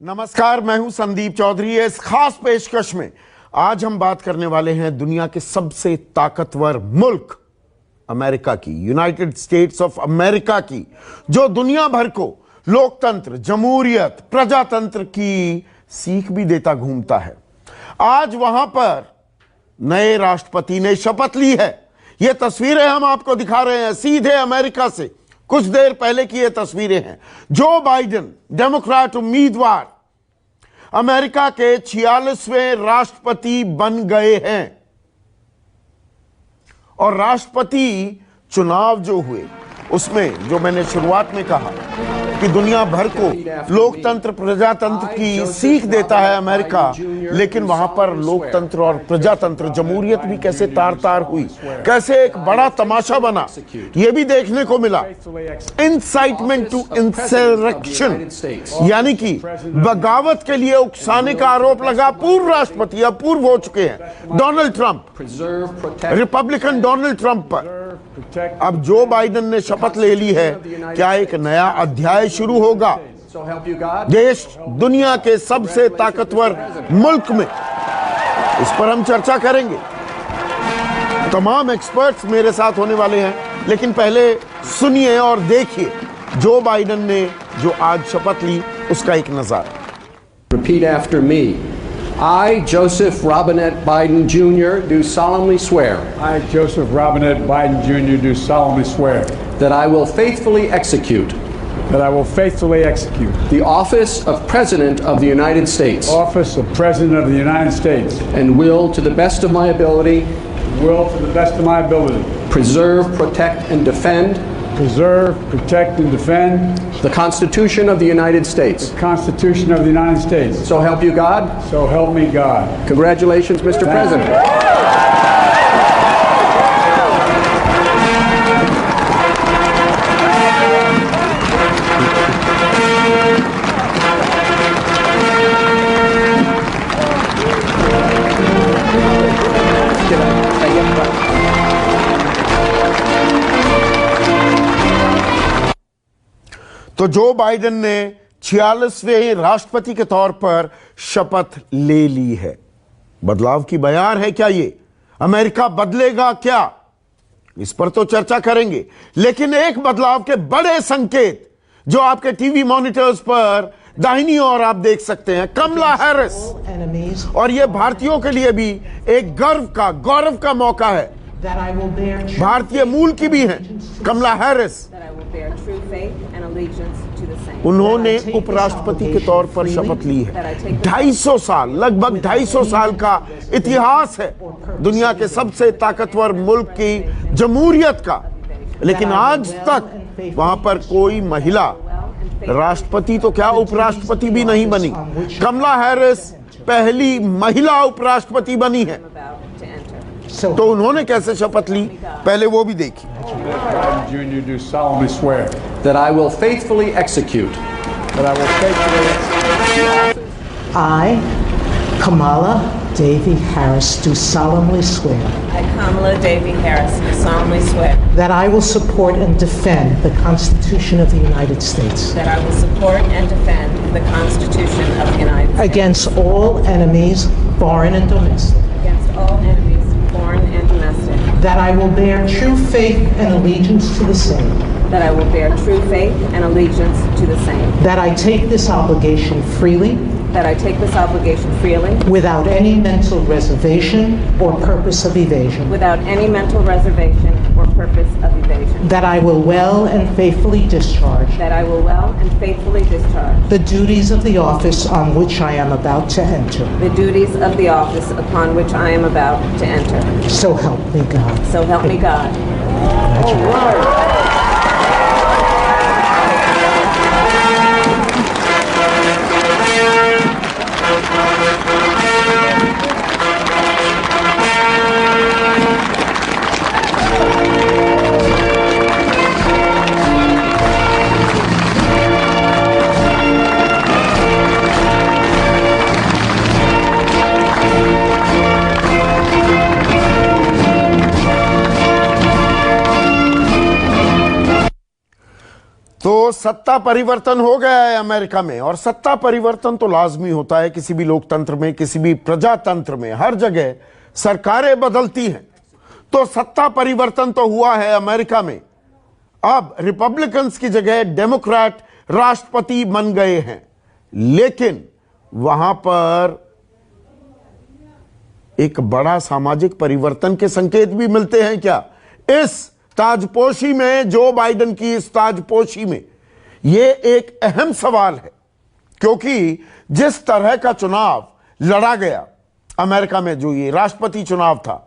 नमस्कार, मैं हूं संदीप चौधरी। इस खास पेशकश में आज हम बात करने वाले हैं दुनिया के सबसे ताकतवर मुल्क अमेरिका की, यूनाइटेड स्टेट्स ऑफ अमेरिका की, जो दुनिया भर को लोकतंत्र, जमहूरियत, प्रजातंत्र की सीख भी देता घूमता है। आज वहां पर नए राष्ट्रपति ने शपथ ली है। ये तस्वीरें हम आपको दिखा रहे हैं सीधे अमेरिका से। कुछ देर पहले की ये तस्वीरें हैं। जो बाइडेन डेमोक्रेट उम्मीदवार अमेरिका के 46वें राष्ट्रपति बन गए हैं। और राष्ट्रपति चुनाव जो हुए उसमें जो मैंने शुरुआत में कहा कि दुनिया भर को लोकतंत्र, प्रजातंत्र की सीख देता है अमेरिका, लेकिन वहां पर लोकतंत्र और प्रजातंत्र, जमहूरियत भी कैसे तार तार हुई, कैसे एक बड़ा तमाशा बना, यह भी देखने को मिला। इंसाइटमेंट टू इंसरेक्शन, यानी कि बगावत के लिए उकसाने का आरोप लगा पूर्व राष्ट्रपति, अब पूर्व हो चुके हैं, Donald Trump, Republican Donald Trump पर। अब जो बाइडेन ने शपथ ले ली है, क्या एक नया अध्याय शुरू होगा देश दुनिया के सबसे ताकतवर मुल्क में? इस पर हम चर्चा करेंगे। तमाम एक्सपर्ट्स मेरे साथ होने वाले हैं, लेकिन पहले सुनिए और देखिए जो बाइडेन ने जो आज शपथ ली उसका एक नजारा। Repeat after me. I, Joseph Robinette Biden Jr., do solemnly swear. I, Joseph Robinette Biden Jr., do solemnly swear. That I will faithfully execute. That I will faithfully execute. The office of President of the United States. Office of President of the United States. And will, to the best of my ability. Will, to the best of my ability. Preserve, protect, and defend. Preserve, protect, and defend. The Constitution of the United States. The Constitution of the United States. So help you God. So help me God. Congratulations, Mr. President. तो Joe Biden ने 46वें राष्ट्रपति के तौर पर शपथ ले ली है। बदलाव की बयार है क्या ये? अमेरिका बदलेगा क्या? इस पर तो चर्चा करेंगे, लेकिन एक बदलाव के बड़े संकेत जो आपके टीवी मॉनिटर्स पर दाहिनी ओर आप देख सकते हैं, कमला हैरिस। और यह भारतीयों के लिए भी एक गौरव का मौका है। भारतीय मूल की भी हैं कमला हैरिस। उन्होंने उपराष्ट्रपति के तौर पर शपथ ली है। 250 साल, लगभग 250 साल का इतिहास है दुनिया के सबसे ताकतवर मुल्क की जमहूरियत का, लेकिन आज तक वहां पर कोई महिला राष्ट्रपति तो क्या उपराष्ट्रपति भी नहीं बनी। कमला हैरिस पहली महिला उपराष्ट्रपति बनी है। तो उन्होंने कैसे शपथ ली, पहले वो भी देखिए। Jr. do solemnly swear. That I will faithfully execute. That I will faithfully execute. I, Kamala Devi Harris, do solemnly swear. I, Kamala Devi Harris, do solemnly swear. That I will support and defend the Constitution of the United States. That I will support and defend the Constitution of the United States. Against all enemies, foreign and domestic. Against all enemies, foreign and domestic. That I will bear true faith and allegiance to the same. That I will bear true faith and allegiance to the same. That I take this obligation freely. That I take this obligation freely. Without any mental reservation or purpose of evasion. Without any mental reservation or purpose of evasion. That I will well and faithfully discharge. That I will well and faithfully discharge. The duties of the office on which I am about to enter. The duties of the office upon which I am about to enter. So help me God. So help me God. Congratulations. तो सत्ता परिवर्तन हो गया है America में, और सत्ता परिवर्तन तो लाजमी होता है किसी भी लोकतंत्र में, किसी भी प्रजातंत्र में। हर जगह सरकारें बदलती हैं, तो सत्ता परिवर्तन तो हुआ है अमेरिका में। अब रिपब्लिकन्स की जगह डेमोक्रेट राष्ट्रपति बन गए हैं, लेकिन वहां पर एक बड़ा सामाजिक परिवर्तन के संकेत भी मिलते हैं क्या? इस ताजपोशी में, जो बाइडेन की इस ताजपोशी में, यह एक अहम सवाल है, क्योंकि जिस तरह का चुनाव लड़ा गया अमेरिका में, जो ये राष्ट्रपति चुनाव था,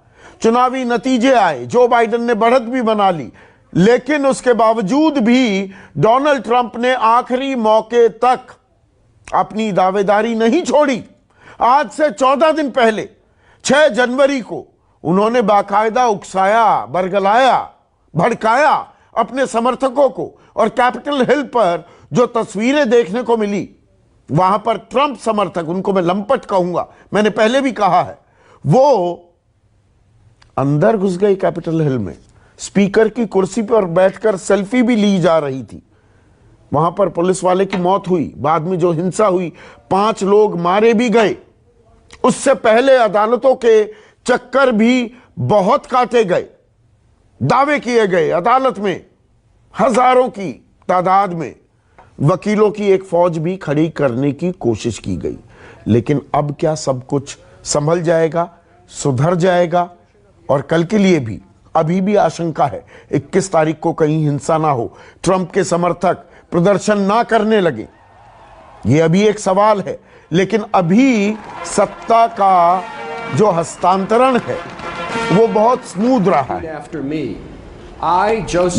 चुनावी नतीजे आए, जो बाइडेन ने बढ़त भी बना ली, लेकिन उसके बावजूद भी डोनाल्ड ट्रंप ने आखिरी मौके तक अपनी दावेदारी नहीं छोड़ी। आज से 14 दिन पहले 6 जनवरी को उन्होंने बाकायदा उकसाया, बरगलाया, भड़काया अपने समर्थकों को, और कैपिटल हिल पर जो तस्वीरें देखने को मिली, वहां पर ट्रंप समर्थक, उनको मैं लंपट कहूंगा, मैंने पहले भी कहा है, वो अंदर घुस गए कैपिटल हिल में, स्पीकर की कुर्सी पर बैठकर सेल्फी भी ली जा रही थी। वहां पर पुलिस वाले की मौत हुई, बाद में जो हिंसा हुई, 5 लोग मारे भी गए। उससे पहले अदालतों के चक्कर भी बहुत काटे गए, दावे किए गए अदालत में, हजारों की तादाद में वकीलों की एक फौज भी खड़ी करने की कोशिश की गई। लेकिन अब क्या सब कुछ संभल जाएगा, सुधर जाएगा? और कल के लिए भी अभी भी आशंका है 21 तारीख को कहीं हिंसा ना हो, ट्रंप के समर्थक प्रदर्शन ना करने लगे, ये अभी एक सवाल है। लेकिन अभी सत्ता का जो हस्तांतरण है वो बहुत स्मूथ रहा है।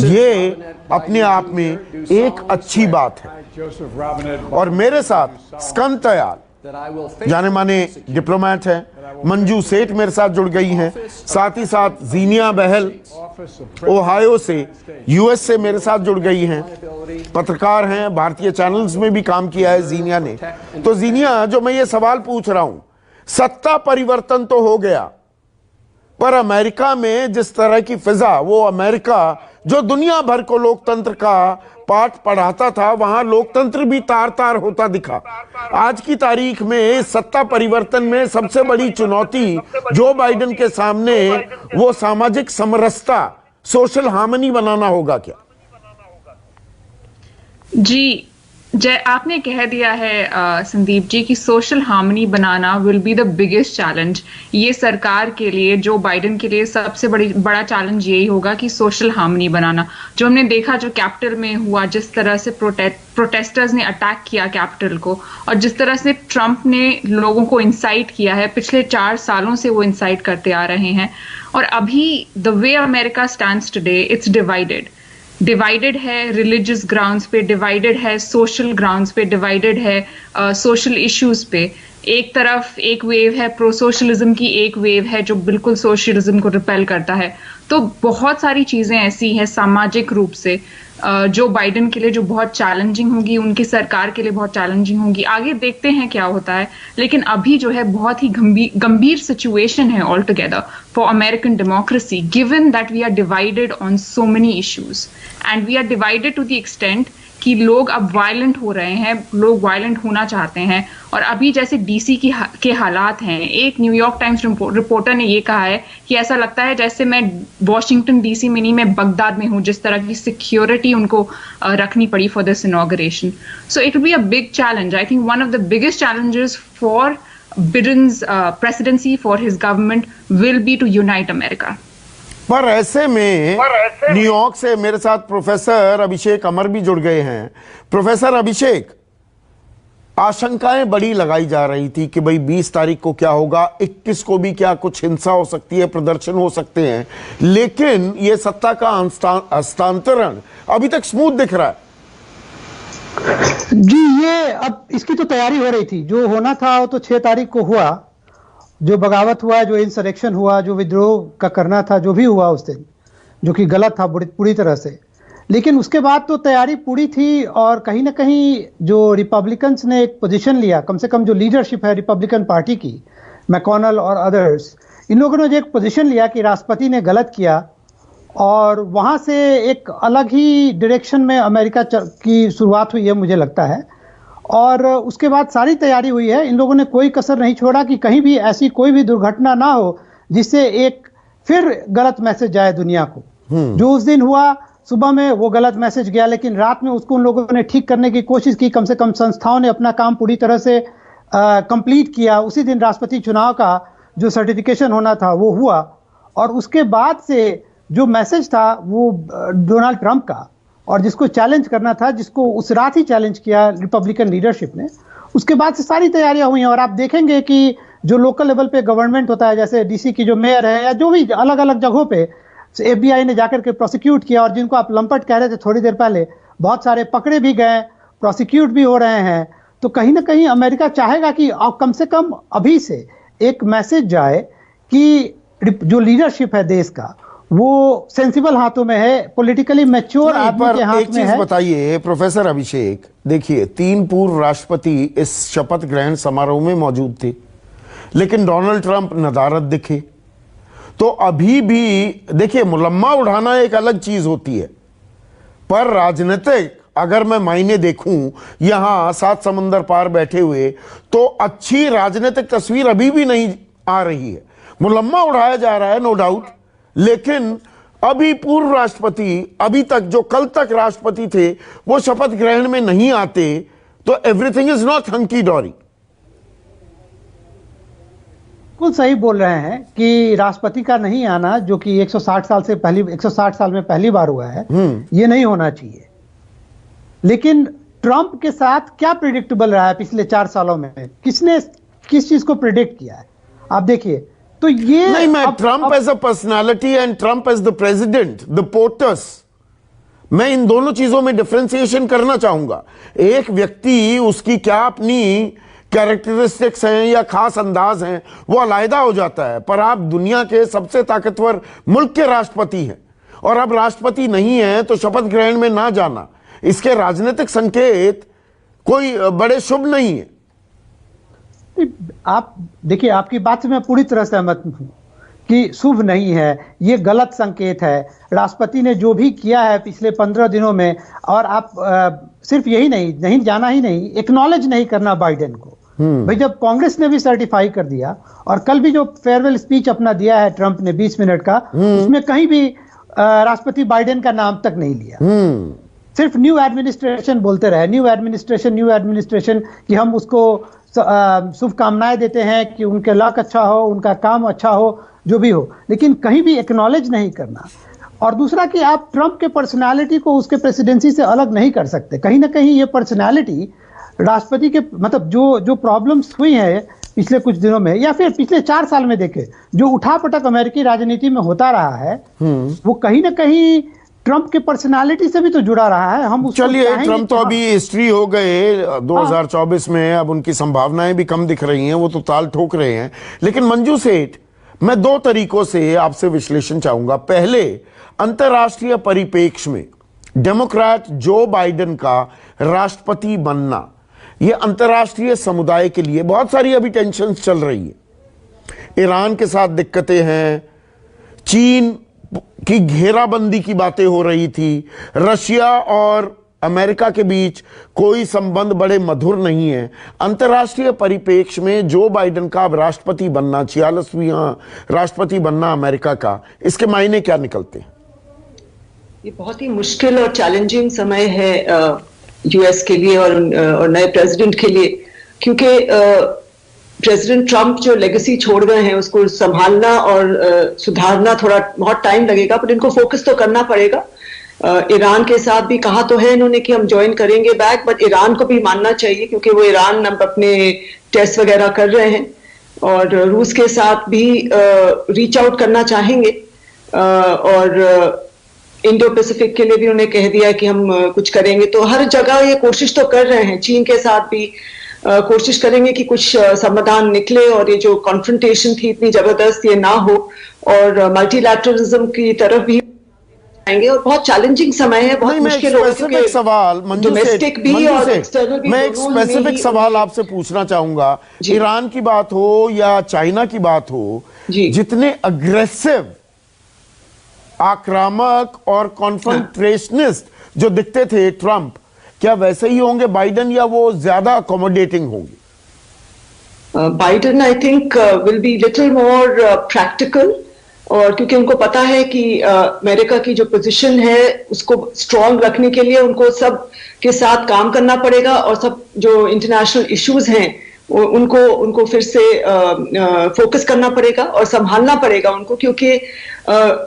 ये अपने आप में एक अच्छी बात है। और मेरे साथ स्कंदयाल, जाने माने डिप्लोमेट हैं, मंजू सेठ मेरे साथ जुड़ गई हैं, साथ ही साथ जीनिया बहल ओहायो से, यूएस से मेरे साथ जुड़ गई हैं, पत्रकार हैं, भारतीय चैनल्स में भी काम किया है जीनिया ने। तो जीनिया, जो मैं ये सवाल पूछ रहा हूं, सत्ता परिवर्तन तो हो गया, पर अमेरिका में जिस तरह की फिजा, वो अमेरिका जो दुनिया भर को लोकतंत्र का पाठ पढ़ाता था, वहां लोकतंत्र भी तार तार होता दिखा। आज की तारीख में सत्ता परिवर्तन में सबसे बड़ी चुनौती जो बाइडेन के सामने, वो सामाजिक समरसता, सोशल हार्मनी बनाना होगा क्या? जी, आपने कह दिया है संदीप जी कि social harmony banana will be the biggest challenge. ये सरकार के लिए, जो बाइडेन के लिए सबसे बड़ा चैलेंज यही होगा कि सोशल हार्मनी बनाना। जो हमने देखा, जो कैपिटल में हुआ, जिस तरह से प्रोटेस्टर्स ने अटैक किया कैपिटल को, और जिस तरह से ट्रंप ने लोगों को इंसाइट किया है, पिछले 4 सालों से वो इंसाइट करते आ रहे हैं। और अभी the way America stands today, it's divided है रिलीजियस ग्राउंड्स पे, डिवाइडेड है सोशल ग्राउंड्स पे, डिवाइडेड है सोशल इश्यूज पे। एक तरफ एक वेव है प्रो सोशलिज्म की, एक वेव है जो बिल्कुल सोशलिज्म को रिपेल करता है। तो बहुत सारी चीजें ऐसी हैं सामाजिक रूप से जो बाइडेन के लिए जो बहुत चैलेंजिंग होगी, उनकी सरकार के लिए बहुत चैलेंजिंग होगी। आगे देखते हैं क्या होता है, लेकिन अभी जो है बहुत ही गंभीर सिचुएशन है all together for American democracy, given that we are divided on so many issues and we are divided to the extent कि लोग अब वायलेंट हो रहे हैं, लोग वायलेंट होना चाहते हैं। और अभी जैसे डीसी के हालात हैं, एक न्यूयॉर्क टाइम्स रिपोर्टर ने ये कहा है कि ऐसा लगता है जैसे मैं वॉशिंगटन डीसी में नहीं, मैं बगदाद में हूँ, जिस तरह की सिक्योरिटी उनको रखनी पड़ी for this inauguration. So it will be a big challenge. I think one of the biggest challenges for Biden's presidency, for his government will be to unite America. पर ऐसे में न्यूयॉर्क से मेरे साथ प्रोफेसर अभिषेक अमर भी जुड़ गए हैं। प्रोफेसर अभिषेक, आशंकाएं बड़ी लगाई जा रही थी कि भाई 20 तारीख को क्या होगा, 21 को भी क्या कुछ हिंसा हो सकती है, प्रदर्शन हो सकते हैं, लेकिन ये सत्ता का हस्तांतरण अभी तक स्मूथ दिख रहा है। जी, ये अब इसकी तो तैयारी हो रही थी, जो होना था वो तो 6 तारीख को हुआ, जो बगावत हुआ, जो इंसरेक्शन हुआ, जो विद्रोह का करना था, जो भी हुआ उस दिन, जो कि गलत था पूरी तरह से। लेकिन उसके बाद तो तैयारी पूरी थी, और कहीं ना कहीं जो रिपब्लिकन्स ने एक पोजीशन लिया, कम से कम जो लीडरशिप है रिपब्लिकन पार्टी की, मैकॉनल और अदर्स, इन लोगों ने जो एक पोजीशन लिया कि राष्ट्रपति ने गलत किया और वहाँ से एक अलग ही डायरेक्शन में अमेरिका की शुरुआत हुई है मुझे लगता है। और उसके बाद सारी तैयारी हुई है, इन लोगों ने कोई कसर नहीं छोड़ा कि कहीं भी ऐसी कोई भी दुर्घटना ना हो जिससे एक फिर गलत मैसेज जाए दुनिया को। जो उस दिन हुआ, सुबह में वो गलत मैसेज गया, लेकिन रात में उसको उन लोगों ने ठीक करने की कोशिश की। कम से कम संस्थाओं ने अपना काम पूरी तरह से कंप्लीट किया। उसी दिन राष्ट्रपति चुनाव का जो सर्टिफिकेशन होना था वो हुआ, और उसके बाद से जो मैसेज था वो डोनाल्ड ट्रंप का, और जिसको चैलेंज करना था, जिसको उस रात ही चैलेंज किया रिपब्लिकन लीडरशिप ने, उसके बाद से सारी तैयारियां हुई हैं। और आप देखेंगे कि जो लोकल लेवल पे गवर्नमेंट होता है, जैसे डीसी की जो मेयर है या जो भी अलग अलग जगहों पे FBI ने जाकर के प्रोसिक्यूट किया, और जिनको आप लंपट कह रहे थे थोड़ी देर पहले, बहुत सारे पकड़े भी गए, प्रोसिक्यूट भी हो रहे हैं। तो कहीं ना कहीं अमेरिका चाहेगा कि कम से कम अभी से एक मैसेज जाए कि जो लीडरशिप है देश का वो सेंसिबल हाथों में है, पॉलिटिकली मैच्योर आदमी के हाथ में है। चीज बताइए प्रोफेसर अभिषेक, देखिए 3 पूर्व राष्ट्रपति इस शपथ ग्रहण समारोह में मौजूद थे, लेकिन डोनाल्ड ट्रंप नदारद दिखे। तो अभी भी देखिए, मुलम्मा उड़ाना एक अलग चीज होती है, पर राजनीतिक अगर मैं मायने देखूं यहां 7 समंदर पार बैठे हुए, तो अच्छी राजनीतिक तस्वीर अभी भी नहीं आ रही है। मुलम्मा उड़ाया जा रहा है नो डाउट, लेकिन अभी पूर्व राष्ट्रपति, अभी तक जो कल तक राष्ट्रपति थे, वो शपथ ग्रहण में नहीं आते, तो एवरीथिंग इज नॉट हंकी डोरी। बिल्कुल सही बोल रहे हैं कि राष्ट्रपति का नहीं आना, जो कि 160 साल में पहली बार हुआ है, ये नहीं होना चाहिए। लेकिन ट्रंप के साथ क्या प्रिडिक्टेबल रहा है पिछले 4 सालों में? किसने किस चीज को प्रिडिक्ट किया है? आप देखिए, तो ये नहीं, मैं Trump as a personality and Trump as the president, the POTUS, मैं इन दोनों चीजों में डिफरेंशिएशन करना चाहूंगा। एक व्यक्ति, उसकी क्या अपनी कैरेक्टरिस्टिक्स हैं या खास अंदाज हैं, वो अलग हो जाता है, पर आप दुनिया के सबसे ताकतवर मुल्क के राष्ट्रपति हैं, और अब राष्ट्रपति नहीं है तो शपथ ग्रहण में ना जाना, इसके राजनीतिक संकेत कोई बड़े शुभ नहीं है। आप देखिए, आपकी बात से मैं पूरी तरह सहमत हूं कि शुभ नहीं है, ये गलत संकेत है। राष्ट्रपति ने जो भी किया है पिछले 15 दिनों में, और आप सिर्फ यही नहीं जाना ही नहीं, एक्नॉलेज नहीं करना बाइडेन को। भाई, जब कांग्रेस ने भी सर्टिफाई कर दिया, और कल भी जो फेयरवेल स्पीच अपना दिया है ट्रंप ने 20 मिनट का, उसमें कहीं भी राष्ट्रपति बाइडेन का नाम तक नहीं लिया। सिर्फ न्यू एडमिनिस्ट्रेशन बोलते रहे, न्यू एडमिनिस्ट्रेशन, कि हम उसको शुभकामनाएं देते हैं कि उनके लक अच्छा हो, उनका काम अच्छा हो, जो भी हो, लेकिन कहीं भी एक्नॉलेज नहीं करना। और दूसरा कि आप ट्रंप के पर्सनालिटी को उसके प्रेसिडेंसी से अलग नहीं कर सकते। कहीं ना कहीं ये पर्सनालिटी राष्ट्रपति के, मतलब जो प्रॉब्लम्स हुई है पिछले कुछ दिनों में, या फिर पिछले 4 साल में देखे, जो उठापटक अमेरिकी राजनीति में होता रहा है, वो कहीं ना कहीं ट्रंप के पर्सनालिटी से भी तो जुड़ा रहा है। हम चलिए, ट्रंप तो अभी हिस्ट्री हो गए 2024 में, अब उनकी संभावनाएं भी कम दिख रही हैं, वो तो ताल ठोक रहे हैं। लेकिन मंजू सेठ, मैं 2 तरीकों से आपसे विश्लेषण चाहूंगा। पहले, अंतर्राष्ट्रीय परिप्रेक्ष्य में डेमोक्रेट जो बाइडेन का राष्ट्रपति बनना, यह अंतर्राष्ट्रीय समुदाय के लिए बहुत सारी अभी टेंशन चल रही है। ईरान के साथ दिक्कतें हैं, चीन की घेराबंदी की बातें हो रही थी, रशिया और अमेरिका के बीच कोई संबंध बड़े मधुर नहीं है। अंतर्राष्ट्रीय परिप्रेक्ष्य में जो बाइडेन का अब राष्ट्रपति बनना, 46वां राष्ट्रपति बनना अमेरिका का, इसके मायने क्या निकलते हैं? ये बहुत ही मुश्किल और चैलेंजिंग समय है यूएस के लिए और नए प्रेसिडेंट के लिए, क्योंकि प्रेसिडेंट ट्रंप जो लेगेसी छोड़ गए हैं उसको संभालना और सुधारना थोड़ा बहुत टाइम लगेगा, पर इनको फोकस तो करना पड़ेगा। ईरान के साथ भी कहा तो है इन्होंने कि हम ज्वाइन करेंगे बैक, बट ईरान को भी मानना चाहिए क्योंकि वो ईरान अब अपने टेस्ट वगैरह कर रहे हैं, और रूस के साथ भी रीच आउट करना चाहेंगे, और इंडो पैसिफिक के लिए भी उन्होंने कह दिया कि हम कुछ करेंगे। तो हर जगह ये कोशिश तो कर रहे हैं। चीन के साथ भी कोशिश करेंगे कि कुछ समाधान निकले और ये जो कॉन्फ्रंटेशन थी इतनी जबरदस्त ये ना हो, और मल्टीलैटरलिज्म की तरफ भी आएंगे। और बहुत चैलेंजिंग समय है, बहुत मुश्किल होगा। स्पेसिफिक सवाल डोमेस्टिक भी और एक्सटर्नल भी, मैं एक स्पेसिफिक सवाल आपसे पूछना चाहूंगा। ईरान की बात हो या चाइना की बात हो, जितने अग्रेसिव आक्रामक और कॉन्फ्रंट्रेशनिस्ट जो दिखते थे ट्रंप, क्या वैसे ही होंगे बाइडन, या वो ज्यादा अकोमोडेटिंग होंगे? Biden I think will be little more practical, और क्योंकि उनको पता है कि अमेरिका की जो पोजीशन है उसको स्ट्रांग रखने के लिए उनको सब के साथ काम करना पड़ेगा, और सब जो इंटरनेशनल इश्यूज हैं उनको फिर से फोकस करना पड़ेगा और संभालना पड़ेगा उनको, क्योंकि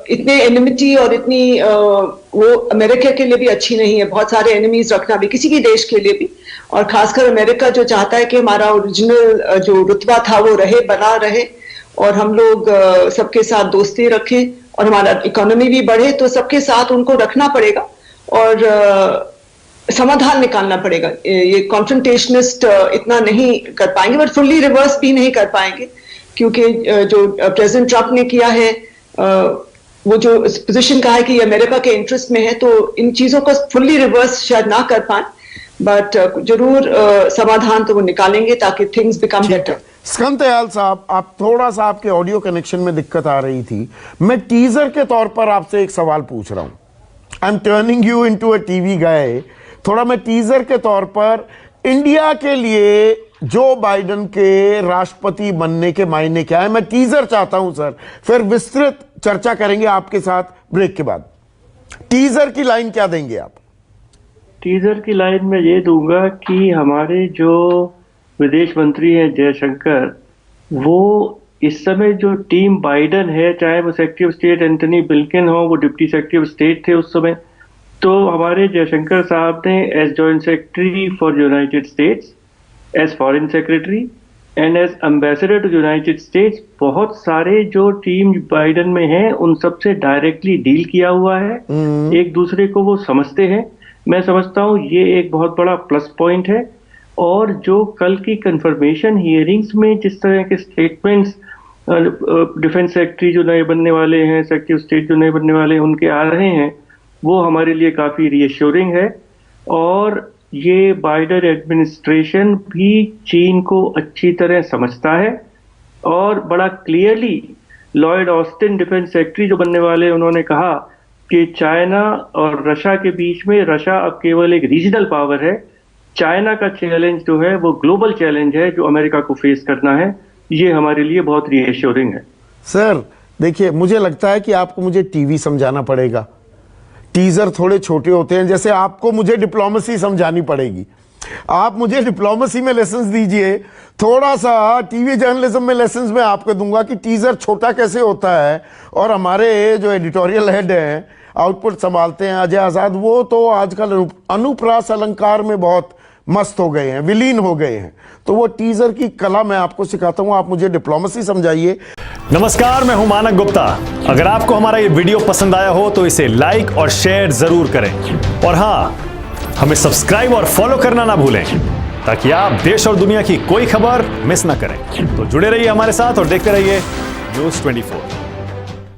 इतने एनिमिटी और इतनी वो अमेरिका के लिए भी अच्छी नहीं है। बहुत सारे एनिमीज रखना भी किसी भी देश के लिए भी, और खासकर अमेरिका जो चाहता है कि हमारा ओरिजिनल जो रुतबा था वो बना रहे, और हम लोग सबके साथ दोस्ती रखें और हमारा इकोनॉमी भी बढ़े, तो सबके साथ उनको रखना पड़ेगा और समाधान निकालना पड़ेगा। ये कॉन्फ्रंटेशनिस्ट इतना नहीं कर पाएंगे, बट फुल्ली रिवर्स भी नहीं कर पाएंगे, क्योंकि जो प्रेसिडेंट ट्रंप ने किया है वो जो पोजीशन का है कि अमेरिका के इंटरेस्ट में है, तो इन चीजों को फुल्ली रिवर्स शायद ना कर पाए, बट जरूर समाधान तो वो निकालेंगे ताकि थिंग्स बिकम बेटर। स्कंद दयाल साहब, आप थोड़ा सा आपके ऑडियो कनेक्शन में दिक्कत आ रही थी। मैं टीजर के तौर पर आपसे एक सवाल पूछ रहा हूं। I am turning you into a TV guy. थोड़ा मैं टीजर के तौर पर इंडिया के लिए जो बाइडन के राष्ट्रपति बनने के मायने क्या है, मैं टीजर चाहता हूं सर, फिर विस्तृत चर्चा करेंगे आपके साथ ब्रेक के बाद। टीजर की लाइन क्या देंगे आप? टीजर की लाइन में ये दूंगा कि हमारे जो विदेश मंत्री हैं जयशंकर, वो इस समय जो टीम बाइडन है, चाहे वो secretary of state Antony Blinken हो, वो डिप्टी सेक्रेटरी ऑफ स्टेट थे उस समय, तो हमारे जयशंकर साहब ने as joint secretary for United States, as foreign secretary and as ambassador to United States बहुत सारे जो टीम बाइडन में हैं उन सबसे डायरेक्टली डील किया हुआ है। एक दूसरे को वो समझते हैं। मैं समझता हूँ ये एक बहुत बड़ा प्लस पॉइंट है। और जो कल की कंफर्मेशन हियरिंग्स में जिस तरह के स्टेटमेंट्स डिफेंस सेक्रेटरी जो नए बनने वाले हैं, सेक्रेटरी ऑफ स्टेट जो नए बनने वाले हैं, उनके आ रहे हैं, वो हमारे लिए काफी रीअश्योरिंग है। और ये बाइडन एडमिनिस्ट्रेशन भी चीन को अच्छी तरह समझता है और बड़ा clearly Lloyd Austin defence secretary जो बनने वाले, उन्होंने कहा कि चाइना और रशिया के बीच में, रशिया अब केवल एक रीजनल पावर है, चाइना का चैलेंज जो है वो ग्लोबल चैलेंज है जो अमेरिका को फेस करना है। ये हमारे लिए बहुत रीअश्योरिंग है। सर देखिए, मुझे लगता है कि आपको मुझे टीवी समझाना पड़ेगा। टीजर थोड़े छोटे होते हैं, जैसे आपको मुझे डिप्लोमेसी समझानी पड़ेगी। आप मुझे डिप्लोमेसी में लेसन्स दीजिए, थोड़ा सा टीवी जर्नलिज्म में लेसन्स मैं आपको दूंगा कि टीजर छोटा कैसे होता है। और हमारे जो एडिटोरियल हेड हैं, आउटपुट संभालते हैं अजय आजाद, वो तो आजकल अनुप्रास अलंकार में बहुत मस्त हो गए हैं, विलीन हो गए हैं। तो वो टीजर की कला मैं आपको सिखाता हूं, आप मुझे डिप्लोमेसी समझाइए। नमस्कार, मैं हूं मानक गुप्ता। अगर आपको हमारा ये वीडियो पसंद आया हो तो इसे लाइक और शेयर जरूर करें, और हां, हमें सब्सक्राइब और फॉलो करना ना भूलें ताकि आप देश और दुनिया की कोई खबर मिस ना करें। तो जुड़े रहिए हमारे साथ और देखते रहिए News 24।